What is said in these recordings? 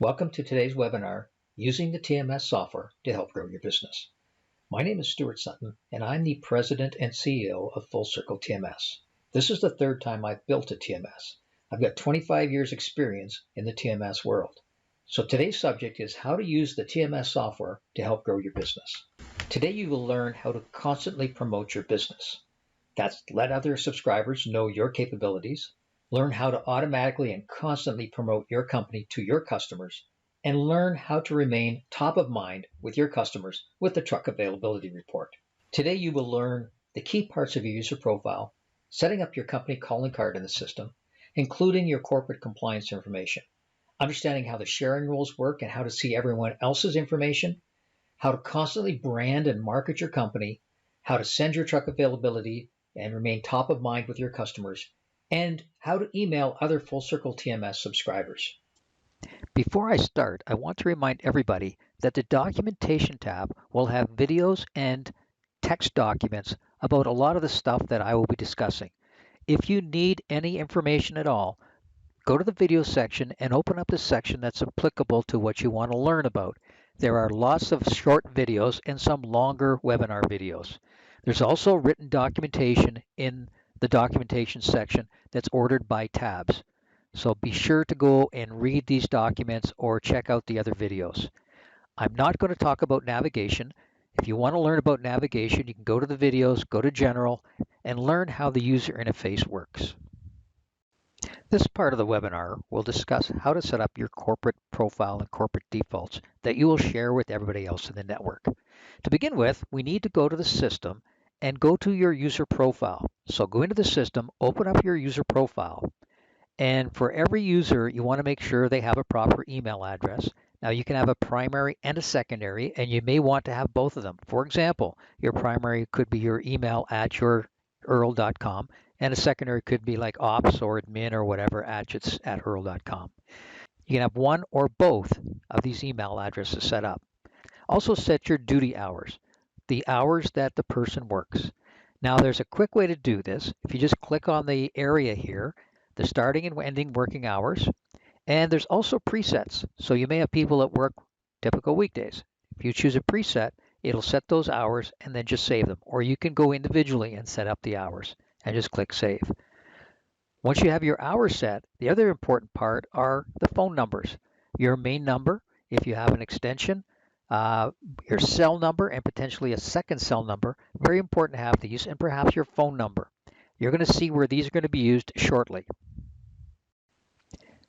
Welcome to today's webinar, Using the TMS Software to Help Grow Your Business. My name is Stuart Sutton, and I'm the President and CEO of Full Circle TMS. This is the third time I've built a TMS. I've got 25 years experience in the TMS world. So today's subject is how to use the TMS software to help grow your business. Today you will learn how to constantly promote your business. That's let other subscribers know your capabilities, learn how to automatically and constantly promote your company to your customers, and learn how to remain top of mind with your customers with the truck availability report. Today you will learn the key parts of your user profile, setting up your company calling card in the system, including your corporate compliance information, understanding how the sharing rules work and how to see everyone else's information, how to constantly brand and market your company, how to send your truck availability and remain top of mind with your customers, and how to email other Full Circle TMS subscribers. Before I start, I want to remind everybody that the documentation tab will have videos and text documents about a lot of the stuff that I will be discussing. If you need any information at all, go to the video section and open up the section that's applicable to what you want to learn about. There are lots of short videos and some longer webinar videos. There's also written documentation in the documentation section that's ordered by tabs. So be sure to go and read these documents or check out the other videos. I'm not going to talk about navigation. If you want to learn about navigation, you can go to the videos, go to General, and learn how the user interface works. This part of the webinar will discuss how to set up your corporate profile and corporate defaults that you will share with everybody else in the network. To begin with, we need to go to the system and go to your user profile. So go into the system, open up your user profile, and for every user, you want to make sure they have a proper email address. Now you can have a primary and a secondary, and you may want to have both of them. For example, your primary could be your email at your earl.com, and a secondary could be like ops or admin or whatever at earl.com. You can have one or both of these email addresses set up. Also set your duty hours, the hours that the person works. Now there's a quick way to do this. If you just click on the area here, the starting and ending working hours, and there's also presets. So you may have people that work typical weekdays. If you choose a preset, it'll set those hours and then just save them. Or you can go individually and set up the hours and just click save. Once you have your hours set, the other important part are the phone numbers. Your main number, if you have an extension, your cell number, and potentially a second cell number. Very important to have these, and perhaps your phone number. You're going to see where these are going to be used shortly.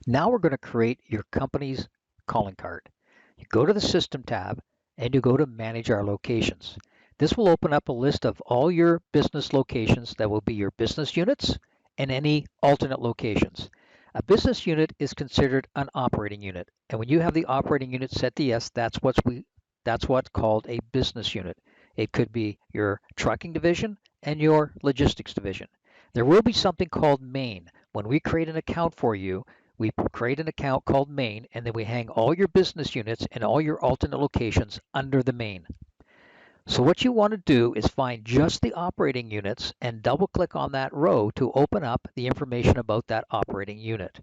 Now we're going to create your company's calling card. You go to the System tab and you go to Manage Our Locations. This will open up a list of all your business locations that will be your business units and any alternate locations. A business unit is considered an operating unit, and when you have the operating unit set to yes, that's what's called a business unit. It could be your trucking division and your logistics division. There will be something called main. When we create an account for you, we create an account called main, and then we hang all your business units and all your alternate locations under the main. So what you want to do is find just the operating units and double click on that row to open up the information about that operating unit.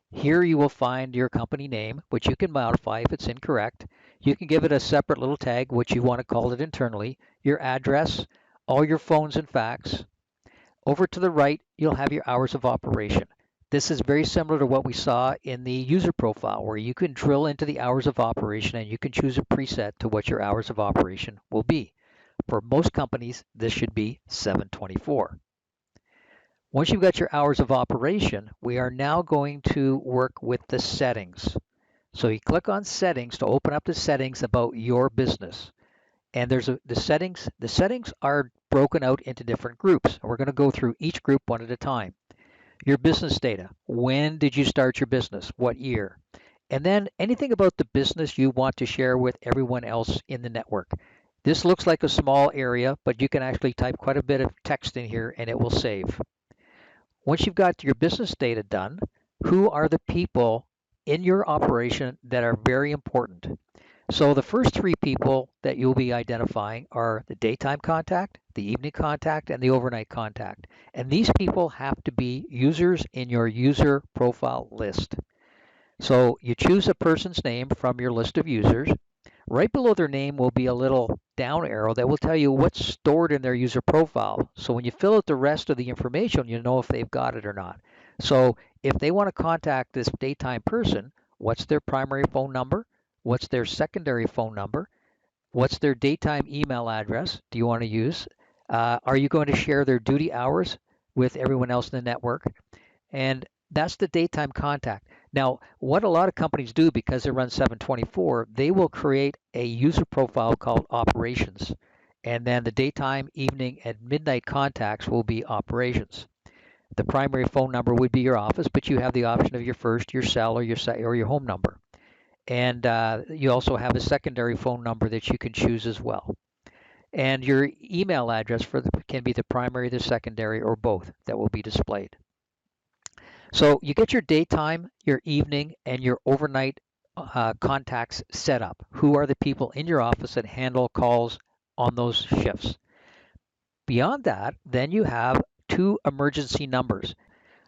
Here you will find your company name, which you can modify if it's incorrect. You can give it a separate little tag, which you want to call it internally, your address, all your phones and fax. Over to the right, you'll have your hours of operation. This is very similar to what we saw in the user profile, where you can drill into the hours of operation and you can choose a preset to what your hours of operation will be. For most companies, this should be 7/24. Once you've got your hours of operation, we are now going to work with the settings. So you click on settings to open up the settings about your business. And there's the settings. The settings are broken out into different groups. And we're going to go through each group one at a time. Your business data. When did you start your business? What year? And then anything about the business you want to share with everyone else in the network. This looks like a small area, but you can actually type quite a bit of text in here and it will save. Once you've got your business data done, who are the people in your operation that are very important? So the first three people that you'll be identifying are the daytime contact, the evening contact, and the overnight contact. And these people have to be users in your user profile list. So you choose a person's name from your list of users. Right below their name will be a little down arrow that will tell you what's stored in their user profile. So when you fill out the rest of the information, you know if they've got it or not. So if they want to contact this daytime person, what's their primary phone number? What's their secondary phone number? What's their daytime email address? Do you want to use? Are you going to share their duty hours with everyone else in the network? And that's the daytime contact. Now, what a lot of companies do because they run 724, they will create a user profile called operations. And then the daytime, evening, and midnight contacts will be operations. The primary phone number would be your office, but you have the option of your first, your cell, or your home number. And you also have a secondary phone number that you can choose as well. And your email address can be the primary, the secondary, or both that will be displayed. So you get your daytime, your evening, and your overnight contacts set up. Who are the people in your office that handle calls on those shifts? Beyond that, then you have two emergency numbers.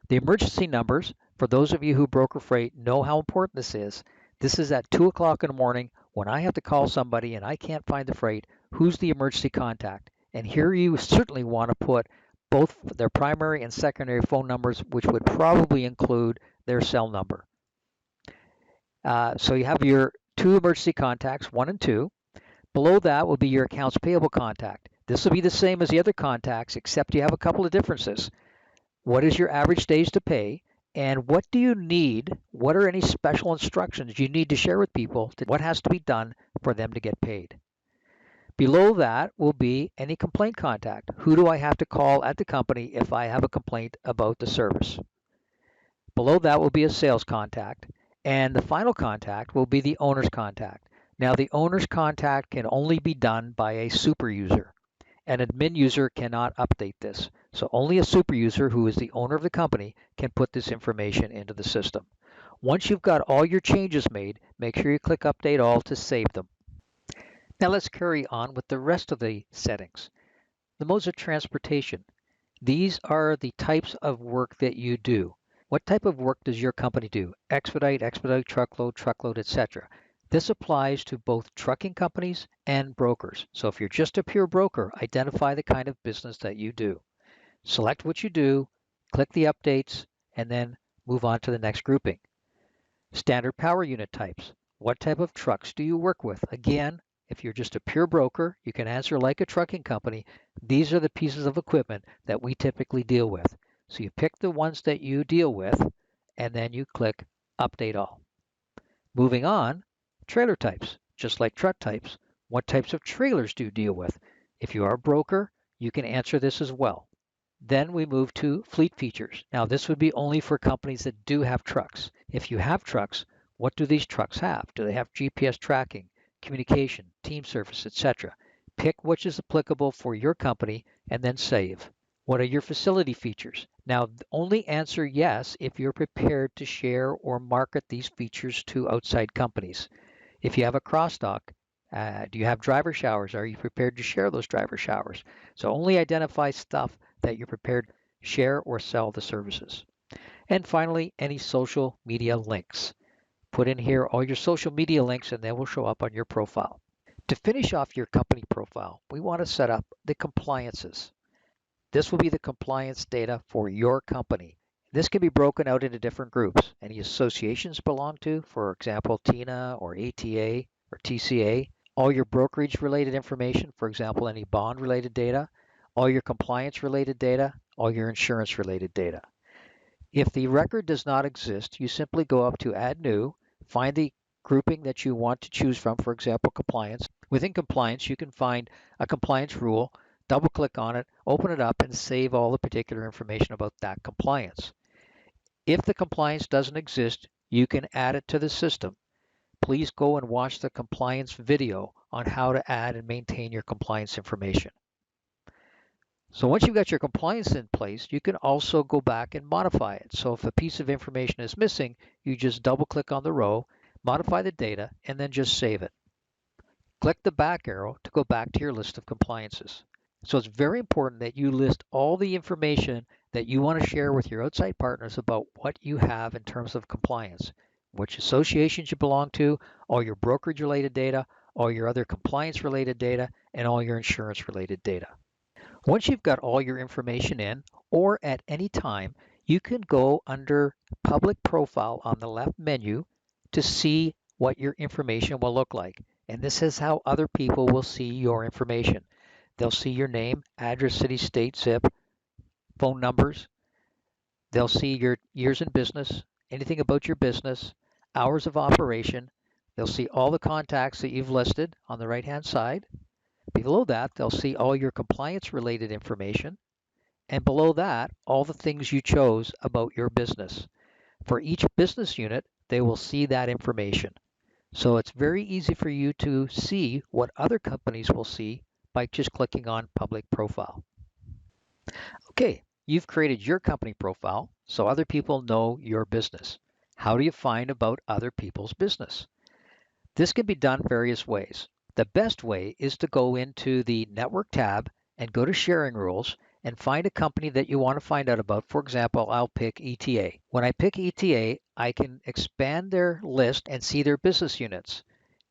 The emergency numbers, for those of you who broker freight, know how important this is. This is at 2 o'clock in the morning when I have to call somebody and I can't find the freight. Who's the emergency contact? And here you certainly want to put both their primary and secondary phone numbers, which would probably include their cell number. So you have your two emergency contacts, 1 and 2. Below that will be your accounts payable contact. This will be the same as the other contacts, except you have a couple of differences. What is your average days to pay? And what do you need? What are any special instructions you need to share with people? What has to be done for them to get paid? Below that will be any complaint contact. Who do I have to call at the company if I have a complaint about the service? Below that will be a sales contact. And the final contact will be the owner's contact. Now, the owner's contact can only be done by a super user. An admin user cannot update this. So only a super user who is the owner of the company can put this information into the system. Once you've got all your changes made, make sure you click Update All to save them. Now let's carry on with the rest of the settings. The modes of transportation. These are the types of work that you do. What type of work does your company do? Expedite, truckload, etc. This applies to both trucking companies and brokers. So if you're just a pure broker, identify the kind of business that you do. Select what you do, click the updates, and then move on to the next grouping. Standard power unit types. What type of trucks do you work with? Again, if you're just a pure broker, you can answer like a trucking company. These are the pieces of equipment that we typically deal with. So you pick the ones that you deal with, and then you click Update All. Moving on, trailer types. Just like truck types, what types of trailers do you deal with? If you are a broker, you can answer this as well. Then we move to fleet features. Now this would be only for companies that do have trucks. If you have trucks, what do these trucks have? Do they have GPS tracking, communication, team service, etc.? Pick which is applicable for your company and then save. What are your facility features? Now only answer yes if you're prepared to share or market these features to outside companies. If you have a cross-dock, do you have driver showers? Are you prepared to share those driver showers? So only identify stuff that you're prepared to share or sell the services. And finally, any social media links. Put in here all your social media links and they will show up on your profile. To finish off your company profile, we want to set up the compliances. This will be the compliance data for your company. This can be broken out into different groups. Any associations belong to, for example, TINA or ATA or TCA. All your brokerage related information, for example, any bond related data, all your compliance related data, all your insurance related data. If the record does not exist, you simply go up to Add New, find the grouping that you want to choose from, for example, compliance. Within compliance, you can find a compliance rule, double click on it, open it up, and save all the particular information about that compliance. If the compliance doesn't exist, you can add it to the system. Please go and watch the compliance video on how to add and maintain your compliance information. So once you've got your compliance in place, you can also go back and modify it. So if a piece of information is missing, you just double click on the row, modify the data, and then just save it. Click the back arrow to go back to your list of compliances. So it's very important that you list all the information that you want to share with your outside partners about what you have in terms of compliance. which associations you belong to, all your brokerage related data, all your other compliance related data, and all your insurance related data. Once you've got all your information in, or at any time, you can go under Public Profile on the left menu to see what your information will look like. And this is how other people will see your information. They'll see your name, address, city, state, zip, phone numbers. They'll see your years in business, anything about your business, hours of operation. They'll see all the contacts that you've listed on the right-hand side. Below that, they'll see all your compliance-related information. And below that, all the things you chose about your business. For each business unit, they will see that information. So it's very easy for you to see what other companies will see by just clicking on Public Profile. Okay, you've created your company profile so other people know your business. How do you find about other people's business? This can be done various ways. The best way is to go into the Network tab and go to Sharing Rules and find a company that you want to find out about. For example, I'll pick ETA. When I pick ETA, I can expand their list and see their business units.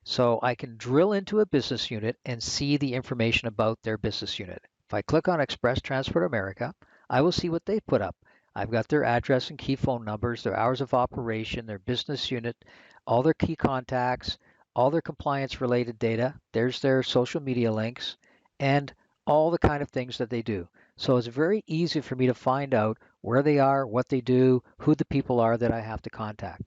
So I can drill into a business unit and see the information about their business unit. If I click on Express Transport America, I will see what they put up. I've got their address and key phone numbers, their hours of operation, their business unit, all their key contacts, all their compliance related data. There's their social media links and all the kind of things that they do. So it's very easy for me to find out where they are, what they do, who the people are that I have to contact.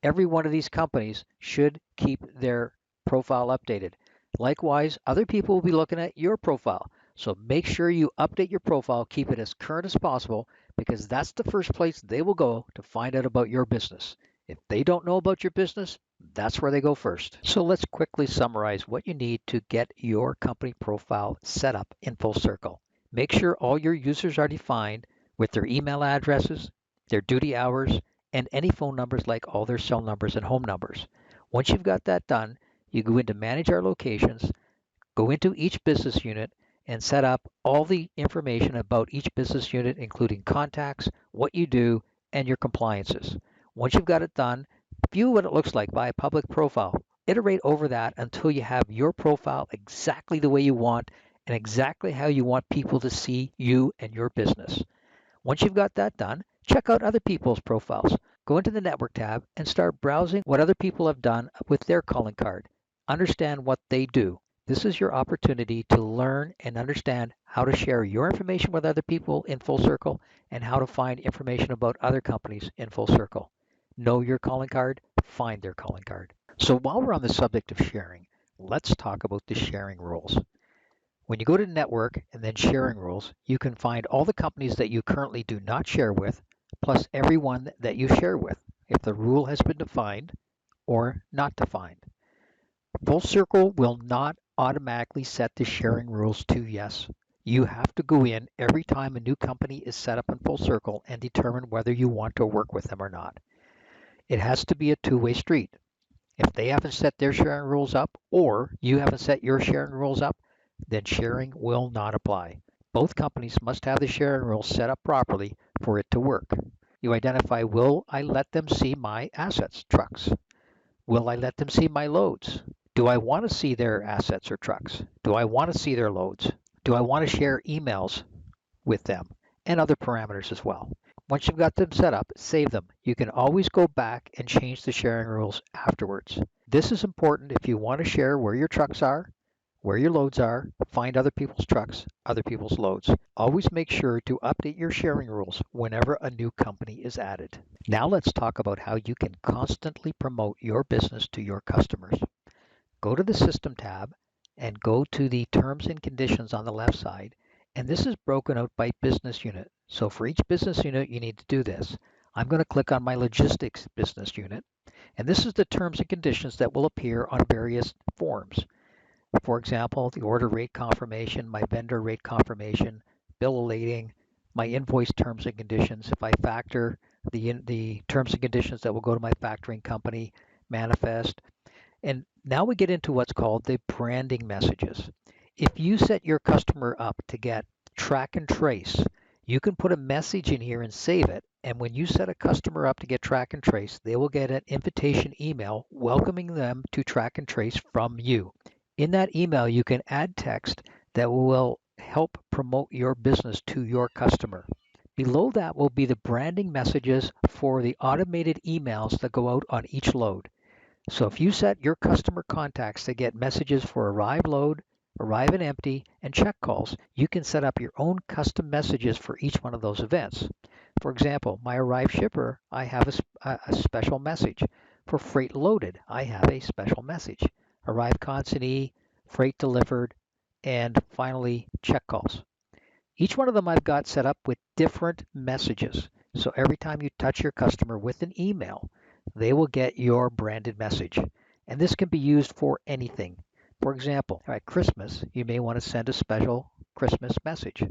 Every one of these companies should keep their profile updated. Likewise, other people will be looking at your profile. So make sure you update your profile, keep it as current as possible, because that's the first place they will go to find out about your business. If they don't know about your business, that's where they go first. So let's quickly summarize what you need to get your company profile set up in Full Circle. Make sure all your users are defined with their email addresses, their duty hours, and any phone numbers like all their cell numbers and home numbers. Once you've got that done, you go into Manage Our Locations, go into each business unit, and set up all the information about each business unit, including contacts, what you do, and your compliances. Once you've got it done, view what it looks like by a public profile. Iterate over that until you have your profile exactly the way you want and exactly how you want people to see you and your business. Once you've got that done, check out other people's profiles. Go into the Network tab and start browsing what other people have done with their calling card. Understand what they do. This is your opportunity to learn and understand how to share your information with other people in Full Circle and how to find information about other companies in Full Circle. Know your calling card, find their calling card. So while we're on the subject of sharing, let's talk about the sharing rules. When you go to Network and then Sharing Rules, you can find all the companies that you currently do not share with, plus everyone that you share with, if the rule has been defined or not defined. Full Circle will not automatically set the sharing rules to yes. You have to go in every time a new company is set up in Full Circle and determine whether you want to work with them or not. It has to be a two-way street. If they haven't set their sharing rules up or you haven't set your sharing rules up, then sharing will not apply. Both companies must have the sharing rules set up properly for it to work. You identify, will I let them see my assets, trucks? Will I let them see my loads? Do I want to see their assets or trucks? Do I want to see their loads? Do I want to share emails with them? And other parameters as well. Once you've got them set up, save them. You can always go back and change the sharing rules afterwards. This is important if you want to share where your trucks are, where your loads are, find other people's trucks, other people's loads. Always make sure to update your sharing rules whenever a new company is added. Now let's talk about how you can constantly promote your business to your customers. Go to the System tab and go to the Terms and Conditions on the left side. And this is broken out by business unit. So for each business unit, you need to do this. I'm going to click on my logistics business unit. And this is the terms and conditions that will appear on various forms. For example, the order rate confirmation, my vendor rate confirmation, bill of lading, my invoice terms and conditions. If I factor, the terms and conditions that will go to my factoring company, manifest. And now we get into what's called the branding messages. If you set your customer up to get track and trace, you can put a message in here and save it And when you set a customer up to get track and trace, they will get an invitation email welcoming them to track and trace from you. In that email, you can add text that will help promote your business to your customer. Below that will be the branding messages for the automated emails that go out on each load. So if you set your customer contacts to get messages for arrive load, arrive and empty, and check calls, you can set up your own custom messages for each one of those events. For example, my arrive shipper, I have a special message. For freight loaded, I have a special message. Arrive consignee, freight delivered, and finally check calls. Each one of them I've got set up with different messages. So every time you touch your customer with an email, they will get your branded message. And this can be used for anything. For example, at Christmas, you may want to send a special Christmas message.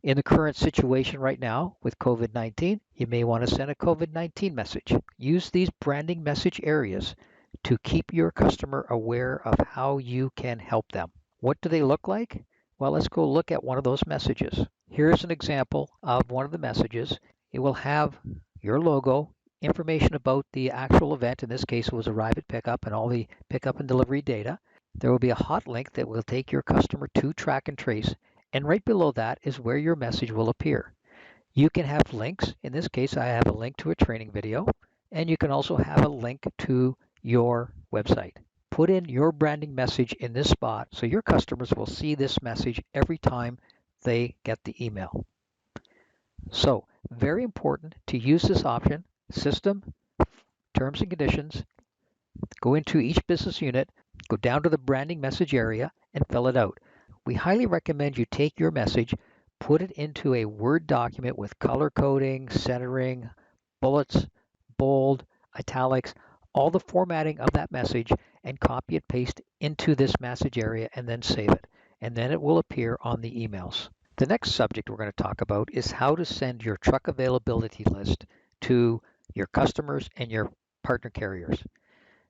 In the current situation right now with COVID-19, you may want to send a COVID-19 message. Use these branding message areas to keep your customer aware of how you can help them. What do they look like? Well, let's go look at one of those messages. Here's an example of one of the messages. It will have your logo, information about the actual event. In this case, it was arrive at pickup and all the pickup and delivery data. There will be a hot link that will take your customer to track and trace. And right below that is where your message will appear. You can have links. In this case, I have a link to a training video, and you can also have a link to your website. Put in your branding message in this spot so your customers will see this message every time they get the email. So, very important to use this option, system, terms and conditions, go into each business unit, go down to the branding message area and fill it out. We highly recommend you take your message, put it into a Word document with color coding, centering, bullets, bold, italics, all the formatting of that message, and copy and paste into this message area and then save it. And then it will appear on the emails. The next subject we're going to talk about is how to send your truck availability list to your customers and your partner carriers.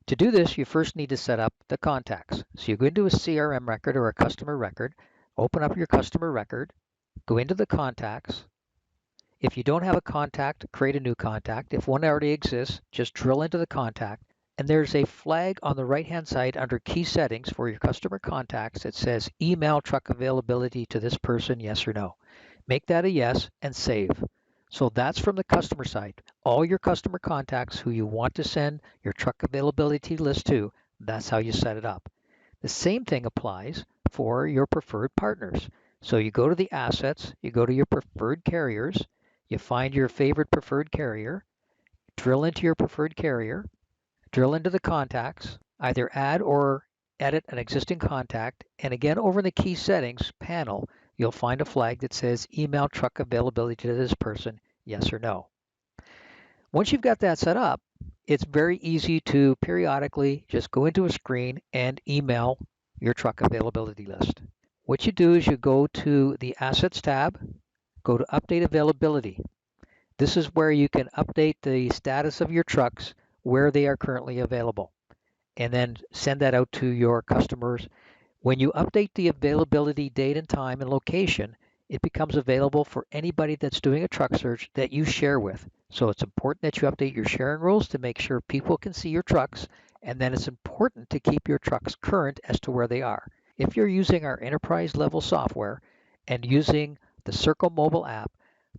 To do this, you first need to set up the contacts. So you go into a CRM record or a customer record, open up your customer record, go into the contacts. If you don't have a contact, create a new contact. If one already exists, just drill into the contact. And there's a flag on the right-hand side under key settings for your customer contacts that says email truck availability to this person, yes or no. Make that a yes and save. So that's from the customer side. All your customer contacts who you want to send your truck availability list to, that's how you set it up. The same thing applies for your preferred partners. So you go to the assets, you go to your preferred carriers, you find your favorite preferred carrier, drill into your preferred carrier, drill into the contacts, either add or edit an existing contact, and again over in the key settings panel, you'll find a flag that says email truck availability to this person, yes or no. Once you've got that set up, it's very easy to periodically just go into a screen and email your truck availability list. What you do is you go to the Assets tab, go to Update Availability. This is where you can update the status of your trucks where they are currently available, and then send that out to your customers. When you update the availability date and time and location, it becomes available for anybody that's doing a truck search that you share with. So it's important that you update your sharing rules to make sure people can see your trucks, and then it's important to keep your trucks current as to where they are. If you're using our enterprise level software and using the Circle mobile app,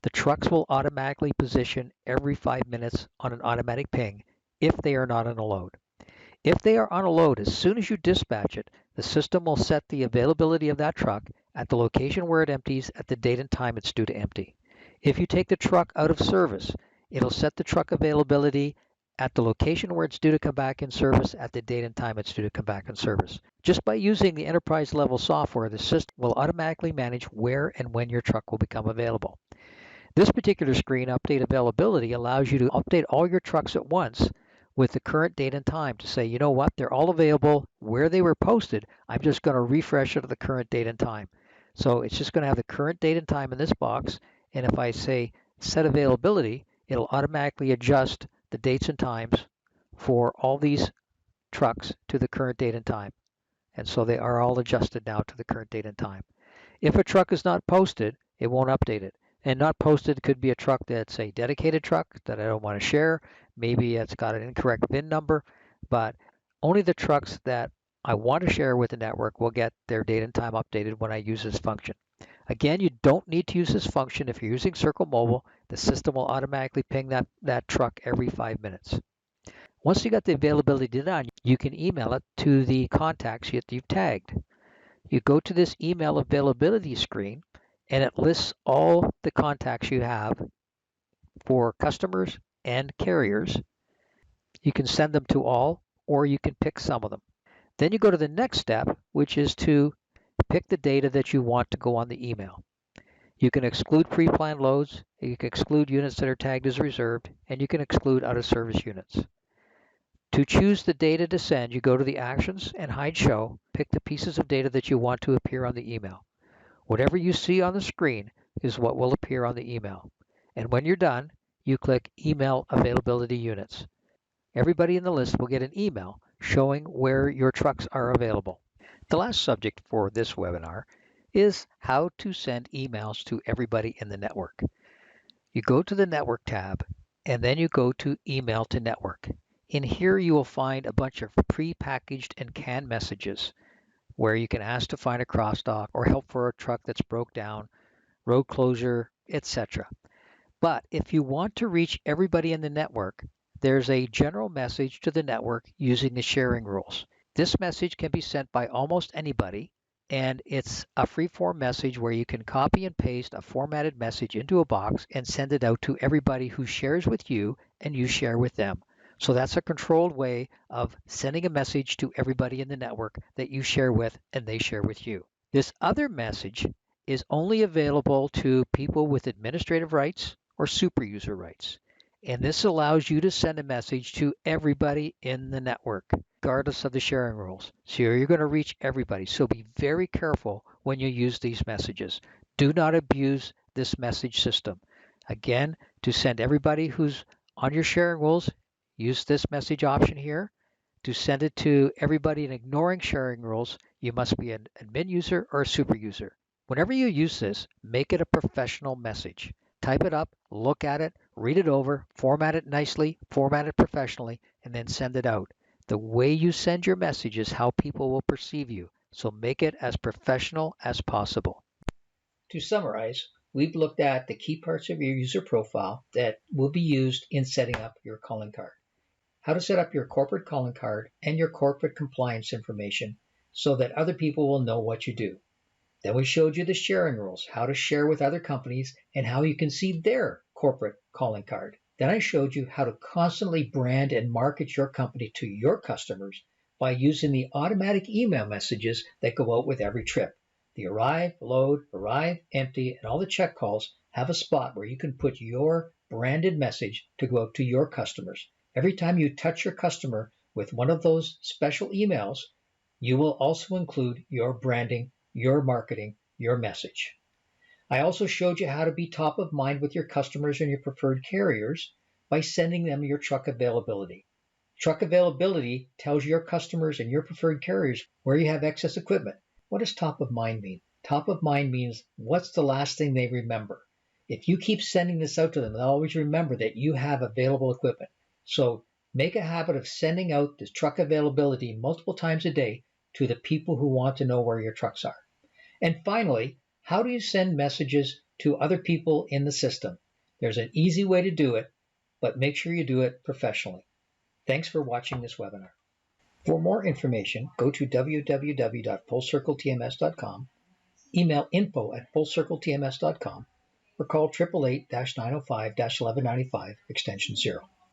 the trucks will automatically position every 5 minutes on an automatic ping if they are not on a load. If they are on a load, as soon as you dispatch it, the system will set the availability of that truck at the location where it empties at the date and time it's due to empty. If you take the truck out of service, it'll set the truck availability at the location where it's due to come back in service at the date and time it's due to come back in service. Just by using the enterprise level software, the system will automatically manage where and when your truck will become available. This particular screen, Update Availability, allows you to update all your trucks at once with the current date and time to say, you know what, they're all available where they were posted. I'm just going to refresh it to the current date and time. So it's just going to have the current date and time in this box. And if I say set availability, it'll automatically adjust the dates and times for all these trucks to the current date and time. And so they are all adjusted now to the current date and time. If a truck is not posted, it won't update it. And not posted could be a truck that's a dedicated truck that I don't want to share. Maybe it's got an incorrect VIN number, but only the trucks that I want to share with the network will get their date and time updated when I use this function. Again, you don't need to use this function if you're using Circle Mobile. The system will automatically ping that truck every 5 minutes. Once you got the availability done, you can email it to the contacts that you've tagged. You go to this email availability screen, and it lists all the contacts you have for customers and carriers. You can send them to all, or you can pick some of them. Then you go to the next step, which is to pick the data that you want to go on the email. You can exclude pre-planned loads, you can exclude units that are tagged as reserved, and you can exclude out-of-service units. To choose the data to send, you go to the Actions and Hide Show, pick the pieces of data that you want to appear on the email. Whatever you see on the screen is what will appear on the email. And when you're done, you click Email Availability Units. Everybody in the list will get an email showing where your trucks are available. The last subject for this webinar is how to send emails to everybody in the network. You go to the Network tab, and then you go to Email to Network. In here, you will find a bunch of pre-packaged and canned messages where you can ask to find a crosstalk or help for a truck that's broke down, road closure, etc. But if you want to reach everybody in the network, there's a general message to the network using the sharing rules. This message can be sent by almost anybody, and it's a free-form message where you can copy and paste a formatted message into a box and send it out to everybody who shares with you and you share with them. So that's a controlled way of sending a message to everybody in the network that you share with and they share with you. This other message is only available to people with administrative rights or super user rights. And this allows you to send a message to everybody in the network, regardless of the sharing rules. So you're going to reach everybody. So be very careful when you use these messages. Do not abuse this message system. Again, to send everybody who's on your sharing rules, use this message option here. To send it to everybody and ignoring sharing rules, you must be an admin user or a super user. Whenever you use this, make it a professional message. Type it up, look at it, read it over, format it nicely, format it professionally, and then send it out. The way you send your message is how people will perceive you, so make it as professional as possible. To summarize, we've looked at the key parts of your user profile that will be used in setting up your calling card. How to set up your corporate calling card and your corporate compliance information so that other people will know what you do. Then we showed you the sharing rules, how to share with other companies and how you can see their corporate calling card. Then I showed you how to constantly brand and market your company to your customers by using the automatic email messages that go out with every trip. The arrive, load, arrive, empty, and all the check calls have a spot where you can put your branded message to go out to your customers. Every time you touch your customer with one of those special emails, you will also include your branding, your marketing, your message. I also showed you how to be top of mind with your customers and your preferred carriers by sending them your truck availability. Truck availability tells your customers and your preferred carriers where you have excess equipment. What does top of mind mean? Top of mind means what's the last thing they remember. If you keep sending this out to them, they'll always remember that you have available equipment. So make a habit of sending out this truck availability multiple times a day to the people who want to know where your trucks are. And finally, how do you send messages to other people in the system? There's an easy way to do it, but make sure you do it professionally. Thanks for watching this webinar. For more information, go to www.fullcircletms.com, email info@fullcircletms.com, or call 888-905-1195 extension 0.